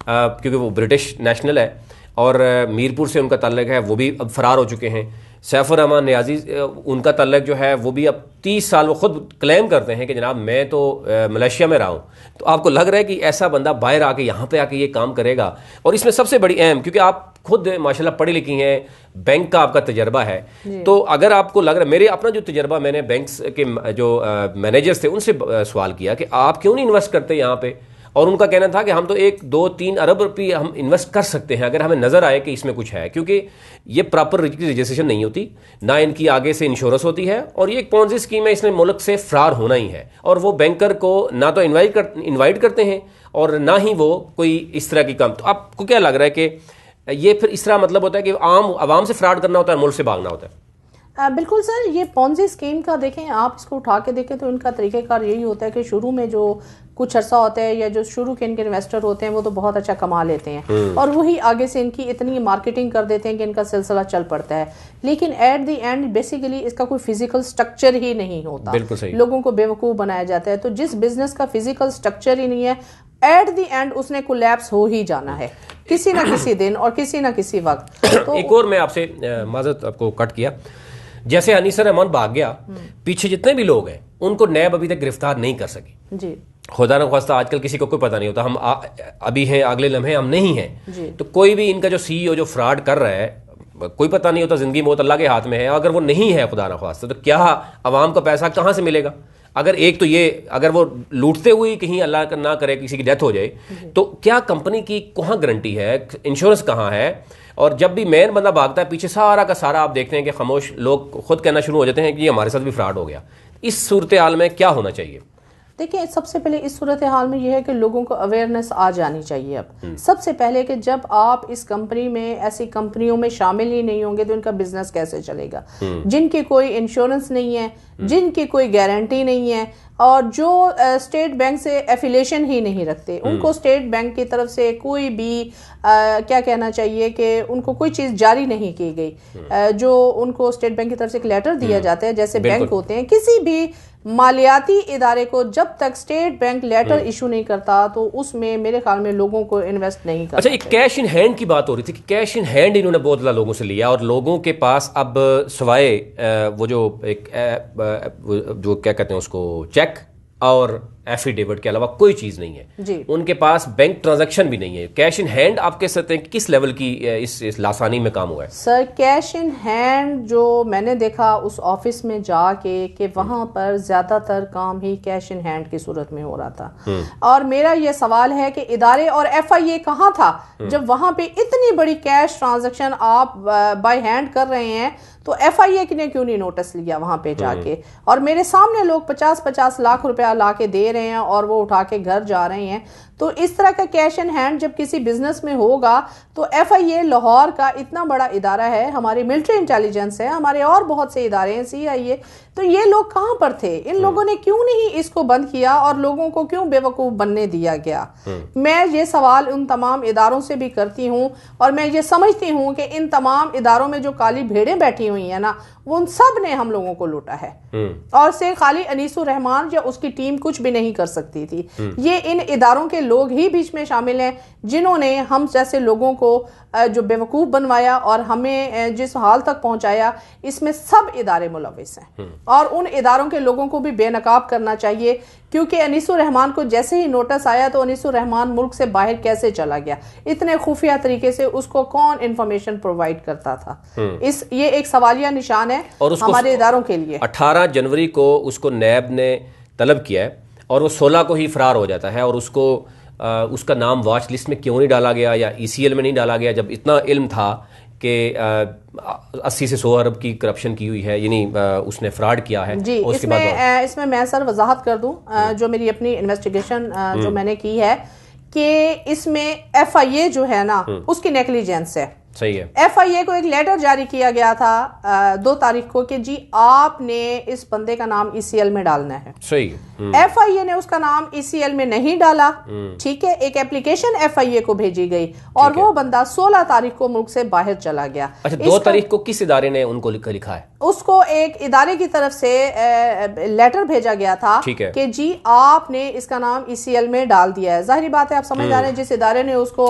क्योंकि वो ब्रिटिश नेशनल है और मीरपुर से उनका ताल्लुक है, वो भी अब फरार हो चुके हैं। सैफुर रहमान नियाजी, उनका तल्लक जो है वो भी अब 30 साल, वो खुद क्लेम करते हैं कि जनाब मैं तो मलेशिया में रहा हूँ। तो आपको लग रहा है कि ऐसा बंदा बाहर आके यहाँ पे आके ये काम करेगा? और इसमें सबसे बड़ी अहम, क्योंकि आप खुद माशाल्लाह पढ़ी लिखी हैं, बैंक का आपका तजर्बा है, तो अगर आपको लग रहा है, मेरे अपना जो तजर्बा, मैंने बैंक्स के जो मैनेजर्स थे उनसे सवाल किया कि आप क्यों नहीं इन्वेस्ट करते यहाँ पे, और उनका कहना था कि हम तो 1-2-3 अरब रुपये हम इन्वेस्ट कर सकते हैं अगर हमें नज़र आए कि इसमें कुछ है, क्योंकि ये प्रॉपर रजिस्ट्रेशन नहीं होती, ना इनकी आगे से इंश्योरेंस होती है, और ये एक पॉन्जी स्कीम है, इसने मुल्क से फरार होना ही है। और वो बैंकर को ना तो इन्वाइट करते हैं और ना ही वो कोई इस तरह की काम। तो आपको क्या लग रहा है कि ये फिर इस तरह मतलब होता है कि आवाम से फ्रॉड करना होता है, मुल्क से भागना होता है? बिल्कुल सर, ये पॉन्जी स्कीम का देखें, आप इसको उठा के देखें तो इनका तरीक़ेकार यही होता है कि शुरू में जो कुछ अर्सा होता है या जो शुरू के इनके इन्वेस्टर होते हैं वो तो बहुत अच्छा कमा लेते हैं, और वही आगे से इनकी इतनी मार्केटिंग कर देते हैं कि इनका सिलसिला चल पड़ता है। लेकिन एट द एंड बेसिकली इसका कोई फिजिकल स्ट्रक्चर ही नहीं होता, लोगों को बेवकूफ़ बनाया जाता है। तो जिस बिजनेस का फिजिकल स्ट्रक्चर ही नहीं है, एट द एंड उसने कोलैप्स हो ही जाना है किसी ना किसी दिन और किसी ना किसी वक्त। तो एक और मैं आपसे माजरत आपको कट किया, जैसे अनीसर रहमान भाग गया, पीछे जितने भी लोग हैं उनको नैब अभी तक गिरफ्तार नहीं कर सकी जी। खुदा न ख्वास्ता आजकल किसी को कोई पता नहीं होता, हम अभी हैं, अगले लम्हे हम नहीं हैं, तो कोई भी इनका जो सीईओ जो फ्रॉड कर रहा है, कोई पता नहीं होता, जिंदगी मौत अल्लाह के हाथ में है। अगर वो नहीं है खुदा न ख्वास्ता, तो क्या अवाम का पैसा कहाँ से मिलेगा? अगर एक तो ये, अगर वो लूटते हुए कहीं अल्लाह ना करे किसी की डेथ हो जाए, तो क्या कंपनी की कहाँ गारंटी है, इंश्योरेंस कहाँ है? और जब भी मेन बंदा भागता है, पीछे सारा का सारा आप देखते हैं कि खामोश लोग खुद कहना शुरू हो जाते हैं कि ये हमारे साथ भी फ्रॉड हो गया। इस सूरत हाल में क्या होना चाहिए? देखिए, सबसे पहले इस सूरत हाल में यह है कि लोगों को अवेयरनेस आ जानी चाहिए। अब सबसे पहले कि जब आप इस कंपनी में, ऐसी कंपनियों में शामिल ही नहीं होंगे तो इनका बिजनेस कैसे चलेगा? जिनकी कोई इंश्योरेंस नहीं है, जिनकी कोई गारंटी नहीं है, और जो स्टेट बैंक से एफिलिएशन ही नहीं रखते, उनको स्टेट बैंक की तरफ से कोई भी क्या कहना चाहिए कि उनको कोई चीज़ जारी नहीं की गई। जो उनको स्टेट बैंक की तरफ से एक लेटर दिया जाता है, जैसे बैंक होते हैं, किसी भी मालियाती इदारे को जब तक स्टेट बैंक लेटर इशू नहीं करता तो उसमें मेरे ख्याल में लोगों को इन्वेस्ट नहीं करना। अच्छा, एक कैश इन हैंड की बात हो रही थी कि कैश इन हैंड इन्होंने बहुत ज़्यादा लोगों से लिया, और लोगों के पास अब सवाए वो जो एक जो क्या कहते हैं उसको, चेक और एफिडेविट के अलावा कोई चीज नहीं है जी। उनके पास बैंक ट्रांजैक्शन भी नहीं है। कैश इन हैंड आप कह सकते हैं किस लेवल की इस लासानी में काम हुआ है? सर, कैश इन हैंड जो मैंने देखा उस ऑफिस में जाके कि वहां पर ज्यादातर काम ही कैश इन हैंड की सूरत में हो रहा था। और मेरा ये सवाल है कि इदारे और FIA कहाँ था जब वहां पे इतनी बड़ी कैश ट्रांजैक्शन आप बाय हैंड कर रहे हैं? तो FIA ने क्यों नहीं नोटिस लिया वहां पे जाके? और मेरे सामने लोग 50-50 लाख रुपया ला के दे रहे हैं और वो उठा के घर जा रहे हैं। तो इस तरह का कैश इन हैंड जब किसी बिजनेस में होगा तो FIA लाहौर का इतना बड़ा इदारा है, हमारी मिलिट्री इंटेलिजेंस है, हमारे और बहुत से इदारे हैं, CIA, तो ये लोग कहां पर थे? इन लोगों ने क्यों नहीं इसको बंद किया और लोगों को क्यों बेवकूफ बनने दिया गया? मैं ये सवाल उन तमाम इदारों से भी करती हूं, और मैं ये समझती हूं कि इन तमाम इदारों में जो काली भेड़ें बैठी हुई है ना, वो उन सब ने हम लोगों को लूटा है, और से खाली अनीसुर रहमान या उसकी टीम कुछ भी नहीं कर सकती थी। ये इन इदारों के लोग ही बीच में शामिल हैं जिन्होंने हम जैसे लोगों को जो बेवकूफ़ बनवाया और हमें जिस हाल तक पहुंचाया। इसमें सब इदारे मुलविस हैं, और उन इदारों के लोगों को भी बेनकाब करना चाहिए, क्योंकि अनीसुर रहमान को जैसे ही नोटिस आया तो अनीसुर रहमान मुल्क से बाहर कैसे चला गया, इतने खुफिया तरीके से उसको कौन इंफॉर्मेशन प्रोवाइड करता था? ये एक सवालिया निशान है और हमारे इदारों के लिए। 18 जनवरी को उसको नैब ने तलब किया है और वो 16 को ही फरार हो जाता है, और उसको उसका नाम वॉच लिस्ट में क्यों नहीं डाला गया या ECL में नहीं डाला गया, जब इतना इल्म था कि 80 से 100 अरब की करप्शन की हुई है, यानी उसने फ्रॉड किया है जी। इसमें मैं सर वजाहत कर दूं, जो मेरी अपनी इन्वेस्टिगेशन जो मैंने की है कि इसमें FIA जो है ना उसकी नेग्लिजेंस है। सही है। FIA को एक लेटर जारी किया गया था 2 तारीख को कि जी आपने इस बंदे का नाम ECL में डालना है। सही। FIA ने उसका नाम ECL में नहीं डाला, ठीक है। एक एप्लीकेशन FIA को भेजी गई और वो बंदा 16 तारीख को मुल्क से बाहर चला गया। अच्छा, 2 तारीख को किस इदारे ने उनको लिखा है? उसको एक इदारे की तरफ से लेटर भेजा गया था कि जी आपने इसका नाम ECL में डाल दिया है। जाहिर बात है, आप समझ आ रहे हैं, जिस इदारे ने उसको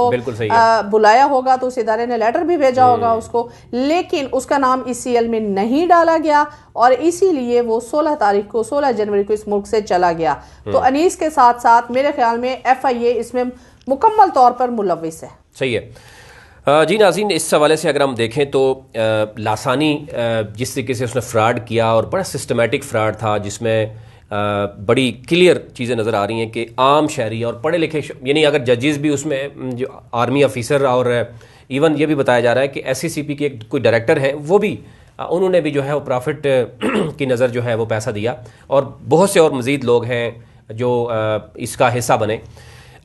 बुलाया होगा तो उस इदारे ने लेटर लेटर भी भेजा होगा उसको, लेकिन उसका नाम ECL में नहीं डाला गया और इसीलिए वो 16 जनवरी को इस मुल्क से चला गया। तो अनीस के साथ साथ मेरे ख्याल में FIA इसमें मुकम्मल तौर पर मुलव्विस है। सही है जी नाज़रीन, इस हवाले से अगर हम देखें तो लासानी जिस तरीके से उसने फ्रॉड किया और बड़ा सिस्टमेटिक फ्रॉड था, जिसमें बड़ी क्लियर चीज़ें नज़र आ रही हैं कि आम शहरी और पढ़े लिखे, यानी अगर जजेस भी उसमें जो आर्मी ऑफिसर और इवन ये भी बताया जा रहा है कि SCCP के कोई डायरेक्टर हैं वो भी उन्होंने भी जो है वो प्रॉफिट की नज़र जो है वो पैसा दिया, और बहुत से और मज़ीद लोग हैं जो इसका हिस्सा बने।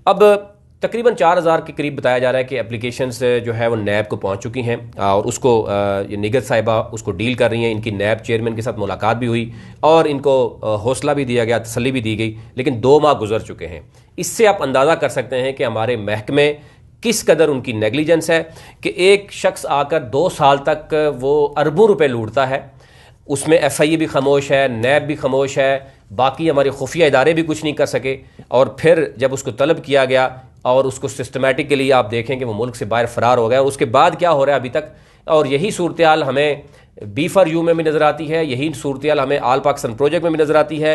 अब तकरीबन 4000 के करीब बताया जा रहा है कि एप्लीकेशंस जो है वो नैब को पहुंच चुकी हैं और उसको ये निगत साहिबा उसको डील कर रही हैं। इनकी नैब चेयरमैन के साथ मुलाकात भी हुई और इनको हौसला भी दिया गया, तसल्ली भी दी गई, लेकिन 2 माह गुजर चुके हैं। इससे आप अंदाज़ा कर सकते हैं कि हमारे महकमे किस कदर उनकी नेग्लिजेंस है कि एक शख्स आकर 2 साल तक वो अरबों रुपए लूटता है, उसमें FIA भी खामोश है, नैब भी खामोश है, बाकी हमारे खुफिया इदारे भी कुछ नहीं कर सके, और फिर जब उसको तलब किया गया और उसको सिस्टमेटिकली आप देखें कि वो मुल्क से बाहर फरार हो गया। उसके बाद क्या हो रहा है अभी तक, और यही सूरत हाल हमें B4U में भी नज़र आती है, यही सूरत हाल हमें आल पाकिस्तान प्रोजेक्ट में भी नज़र आती है।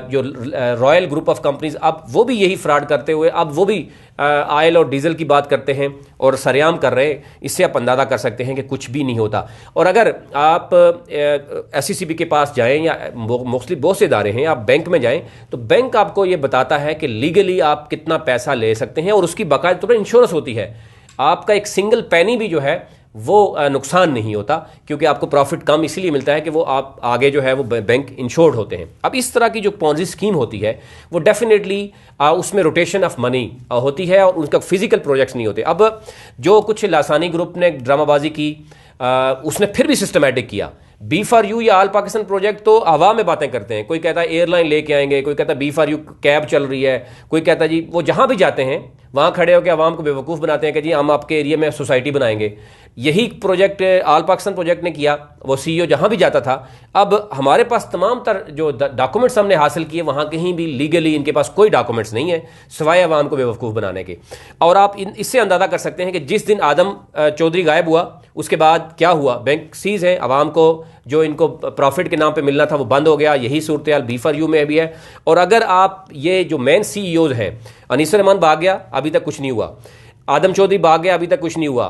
जो रॉयल ग्रुप ऑफ कंपनीज, अब वो भी यही फ्रॉड करते हुए अब वो भी ऑयल और डीजल की बात करते हैं और सरेआम कर रहे हैं। इससे आप अंदाज़ा कर सकते हैं कि कुछ भी नहीं होता। और अगर आप SCCP के पास जाएं या मोस्टली बहुत से इदारे हैं, आप बैंक में जाएं तो बैंक आपको ये बताता है कि लीगली आप कितना पैसा ले सकते हैं और उसकी बाकायदा तौर पर इंश्योरेंस होती है। आपका एक सिंगल पैनी भी जो है वो नुकसान नहीं होता, क्योंकि आपको प्रॉफिट कम इसीलिए मिलता है कि वो आप आगे जो है वो बैंक इंश्योर्ड होते हैं। अब इस तरह की जो पॉन्जी स्कीम होती है वो डेफिनेटली उसमें रोटेशन ऑफ मनी होती है और उनका फिजिकल प्रोजेक्ट्स नहीं होते। अब जो कुछ लासानी ग्रुप ने ड्रामाबाजी की, उसने फिर भी सिस्टमेटिक किया। B4U या आल पाकिस्तान प्रोजेक्ट तो हवा में बातें करते हैं, कोई कहता है एयरलाइन लेके आएंगे, कोई कहता है B4U कैब चल रही है, कोई कहता है जी वो जहां भी जाते हैं वहां खड़े होकर आवाम को बेवकूफ़ बनाते हैं कि जी हम आपके एरिया में सोसाइटी बनाएंगे। यही प्रोजेक्ट आल पाकिस्तान प्रोजेक्ट ने किया, वो CEO जहां भी जाता था। अब हमारे पास तमाम तर जो डॉक्यूमेंट्स हमने हासिल किए, वहां कहीं भी लीगली इनके पास कोई डॉक्यूमेंट्स नहीं है सिवाय आवाम को बेवकूफ़ बनाने के। और आप इससे अंदाज़ा कर सकते हैं कि जिस दिन आदम चौधरी गायब हुआ उसके बाद क्या हुआ। बैंक सीज है, आवाम को जो इनको प्रॉफिट के नाम पे मिलना था वो बंद हो गया। यही सूरत हाल B4U में भी है। और अगर आप ये जो मेन CEOs हैं, अनीस रहमान भाग गया, अभी तक कुछ नहीं हुआ। आदम चौधरी भाग गया, अभी तक कुछ नहीं हुआ।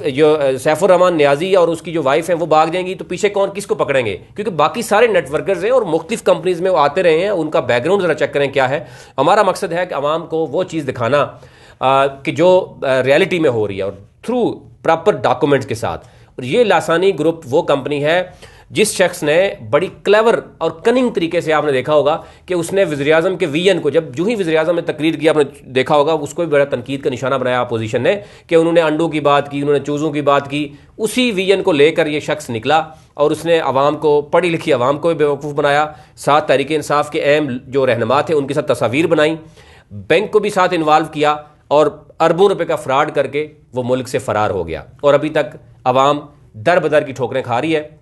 जो सैफुर रहमान न्याजी और उसकी जो वाइफ है वो भाग जाएंगी, तो पीछे कौन किसको पकड़ेंगे? क्योंकि बाकी सारे नेटवर्कर्स हैं और मुख्तलिफ कंपनीज में वो आते रहे हैं। उनका बैकग्राउंड जरा चेक करें क्या है। हमारा मकसद है कि आवाम को वो चीज़ दिखाना कि जो रियलिटी में हो रही है और थ्रू प्रॉपर डॉक्यूमेंट्स के साथ। और ये लासानी ग्रुप वो कंपनी है जिस शख्स ने बड़ी क्लेवर और कनिंग तरीके से, आपने देखा होगा कि उसने वज़ीर-ए-आज़म के VN को, जब जो ही वज़ीर-ए-आज़म ने तकरीर की, आपने देखा होगा उसको भी बड़ा तनकीद का निशाना बनाया अपोजिशन ने कि उन्होंने अंडों की बात की, उन्होंने चूज़ों की बात की। उसी VN को लेकर ये शख्स निकला और उसने आवाम को, पढ़ी लिखी आवाम को भी बेवकूफ़ बनाया। साथ तहरीक इंसाफ के अहम जो रहनुमा थे उनके साथ तस्वीर बनाई, बैंक को भी साथ इन्वॉल्व किया और अरबों रुपए का फ्रॉड करके वो मुल्क से फरार हो गया। और अभी तक आवाम दर बदर की ठोकरें खा रही है।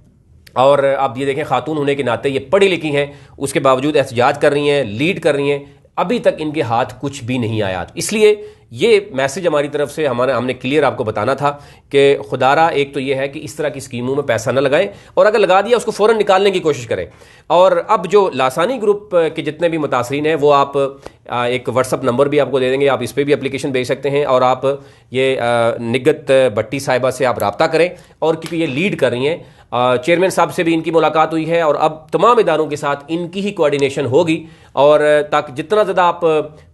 और आप ये देखें, खातून होने के नाते ये पढ़ी लिखी हैं, उसके बावजूद एहतजाज कर रही हैं, लीड कर रही हैं, अभी तक इनके हाथ कुछ भी नहीं आया। इसलिए ये मैसेज हमारी तरफ से हमने क्लियर आपको बताना था कि खुदारा एक तो ये है कि इस तरह की स्कीमों में पैसा न लगाएं, और अगर लगा दिया उसको फ़ौरन निकालने की कोशिश करें। और अब जो लासानी ग्रुप के जितने भी मुतासरीन हैं वो आप एक व्हाट्सअप नंबर भी आपको दे देंगे, आप इस पर भी एप्लीकेशन भेज सकते हैं। और आप ये निगत भट्टी साहिबा से आप रब्ता करें, और क्योंकि ये लीड कर रही हैं, चेयरमैन साहब से भी इनकी मुलाकात हुई है और अब तमाम इदारों के साथ इनकी ही कोऑर्डिनेशन होगी। और ताकि जितना ज़्यादा आप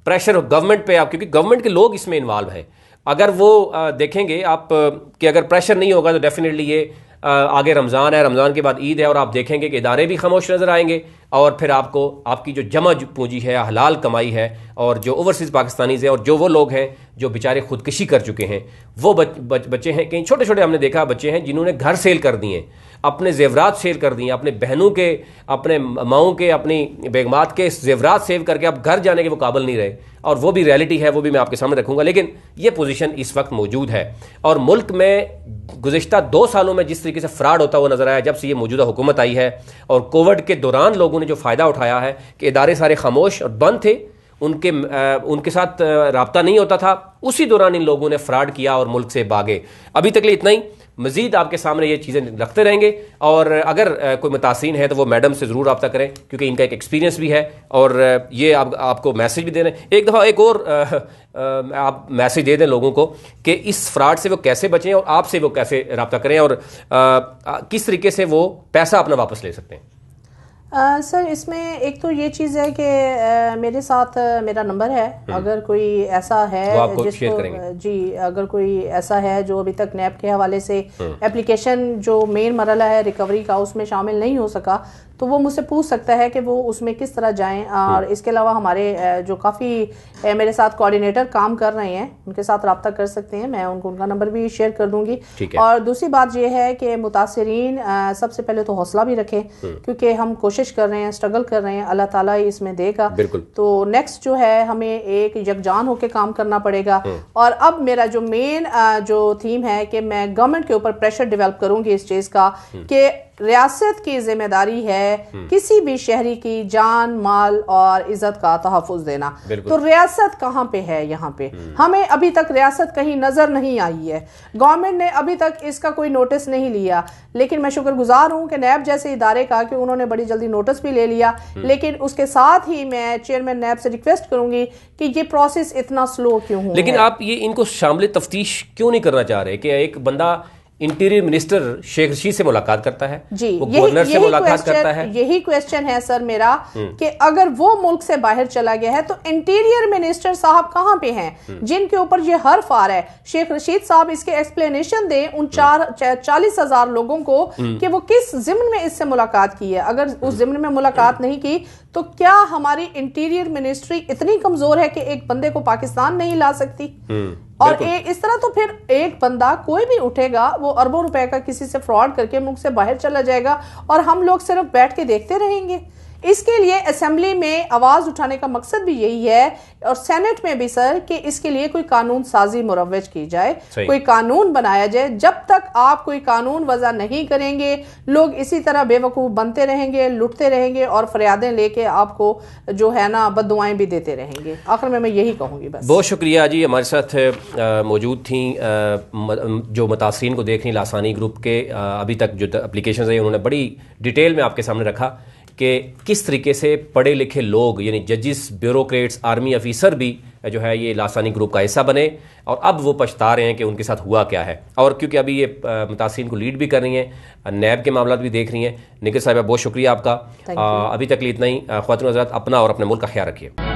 प्रेशर गवर्नमेंट पे, आप क्योंकि गवर्नमेंट के लोग इसमें इन्वॉल्व हैं, अगर वो देखेंगे आप कि अगर प्रेशर नहीं होगा तो डेफिनेटली ये आगे रमज़ान है, रमज़ान के बाद ईद है, और आप देखेंगे कि इदारे भी खामोश नज़र आएंगे। और फिर आपको आपकी जो जमा पूंजी है, हलाल कमाई है, और जो ओवरसीज़ पाकिस्तानीज़ हैं और जो वो लोग हैं जो बेचारे खुदकशी कर चुके हैं, वो बच्चे हैं, कहीं छोटे छोटे हमने देखा बच्चे हैं जिन्होंने घर सेल कर दिए, अपने जेवरात सेल कर दिए, अपने बहनों के, अपने माओं के, अपनी बेगमात के जेवरात सेव करके अब घर जाने के वो काबिल नहीं रहे। और वो भी रियलिटी है, वो भी मैं आपके सामने रखूंगा। लेकिन ये पोजीशन इस वक्त मौजूद है। और मुल्क में गुज़िश्ता 2 सालों में जिस तरीके से फ्रॉड होता हुआ नजर आया जब से ये मौजूदा हुकूमत आई है, और कोविड के दौरान लोगों ने जो फ़ायदा उठाया है कि इदारे सारे खामोश और बंद थे, उनके साथ राब्ता नहीं होता था, उसी दौरान इन लोगों ने फ्रॉड किया और मुल्क से भागे। अभी तक लिए इतना ही, मजीद आपके सामने ये चीज़ें रखते रहेंगे। और अगर कोई मुतासिन है तो वो मैडम से ज़रूर रब्ता करें, क्योंकि इनका एक एक्सपीरियंस भी है और ये आपको मैसेज भी दे रहे हैं। एक दफ़ा एक और आप मैसेज दे दें लोगों को कि इस फ्रॉड से वो कैसे बचें और आपसे वो कैसे रब्ता करें और किस तरीके से वो पैसा अपना वापस ले सकते हैं। सर, इसमें एक तो ये चीज़ है कि मेरे साथ मेरा नंबर है, अगर कोई ऐसा है जिसको जी, अगर कोई ऐसा है जो अभी तक नैब के हवाले से एप्लीकेशन जो मेन मरला है रिकवरी का उसमें शामिल नहीं हो सका, तो वो मुझसे पूछ सकता है कि वो उसमें किस तरह जाएं। और इसके अलावा हमारे जो काफ़ी मेरे साथ कोऑर्डिनेटर काम कर रहे हैं, उनके साथ रब्ता कर सकते हैं, मैं उनका नंबर भी शेयर कर दूंगी। और दूसरी बात ये है कि मुतासिरीन सबसे पहले तो हौसला भी रखें, क्योंकि हम कोशिश कर रहे हैं, स्ट्रगल कर रहे हैं, अल्लाह ताला इसमें देगा। तो नेक्स्ट जो है हमें एक यकजान होकर काम करना पड़ेगा। और अब मेरा जो मेन जो थीम है कि मैं गवर्नमेंट के ऊपर प्रेशर डेवलप करूंगी इस चीज़ का कि रियासत की जिम्मेदारी है किसी भी शहरी की जान, माल और इज्जत का तहफ़्फ़ुज़ देना। तो रियासत कहाँ पे है? यहाँ पे हमें अभी तक रियासत कहीं नजर नहीं आई है। गवर्नमेंट ने अभी तक इसका कोई नोटिस नहीं लिया, लेकिन मैं शुक्रगुजार हूँ कि नैब जैसे इदारे का कि उन्होंने बड़ी जल्दी नोटिस भी ले लिया। लेकिन उसके साथ ही मैं चेयरमैन नैब से रिक्वेस्ट करूंगी कि ये प्रोसेस इतना स्लो क्यों हो। लेकिन आप ये इनको शामिल तफ्तीश क्यों नहीं करना चाह रहे कि एक बंदा इंटीरियर मिनिस्टर शेख रशीद से मुलाकात करता है, जी, वो गवर्नर से मुलाकात करता है। यही क्वेश्चन है सर मेरा कि अगर वो मुल्क से बाहर चला गया है तो इंटीरियर मिनिस्टर साहब कहां पे हैं जिनके ऊपर ये हर्फ आ रहा है? शेख रशीद साहब इसके एक्सप्लेनेशन दें उन 40,000 लोगों को कि वो किस जिम्न में इससे मुलाकात की है। अगर उस जिम्न में मुलाकात नहीं की तो क्या हमारी इंटीरियर मिनिस्ट्री इतनी कमजोर है कि एक बंदे को पाकिस्तान नहीं ला सकती? और इस तरह तो फिर एक बंदा कोई भी उठेगा, वो अरबों रुपए का किसी से फ्रॉड करके मुल्क से बाहर चला जाएगा और हम लोग सिर्फ बैठ के देखते रहेंगे। इसके लिए असेंबली में आवाज उठाने का मकसद भी यही है और सेनेट में भी सर कि इसके लिए कोई कानून साजी मुरव्वज की जाए, कोई कानून बनाया जाए। जब तक आप कोई कानून वजह नहीं करेंगे, लोग इसी तरह बेवकूफ बनते रहेंगे, लुटते रहेंगे और फरियादें लेके आपको जो है ना बद्दुआएं भी देते रहेंगे। आखिर में मैं यही कहूंगी बस। बहुत शुक्रिया जी, हमारे साथ मौजूद थी जो मुतासिरीन को देख रही लासानी ग्रुप के अभी तक जो एप्लीकेशन है उन्होंने बड़ी डिटेल में आपके सामने रखा कि किस तरीके से पढ़े लिखे लोग यानी जजिस, ब्यूरोक्रेट्स, आर्मी ऑफिसर भी जो है ये लासानी ग्रुप का हिस्सा बने और अब वो पछता रहे हैं कि उनके साथ हुआ क्या है। और क्योंकि अभी ये मुतासिरीन को लीड भी कर रही हैं, नैब के मामला भी देख रही हैं। निखिल साहिबा बहुत शुक्रिया आपका। अभी तक लिए इतना ही। ख्वातीन हज़रात, अपना और अपने मुल्क का ख्याल रखिए।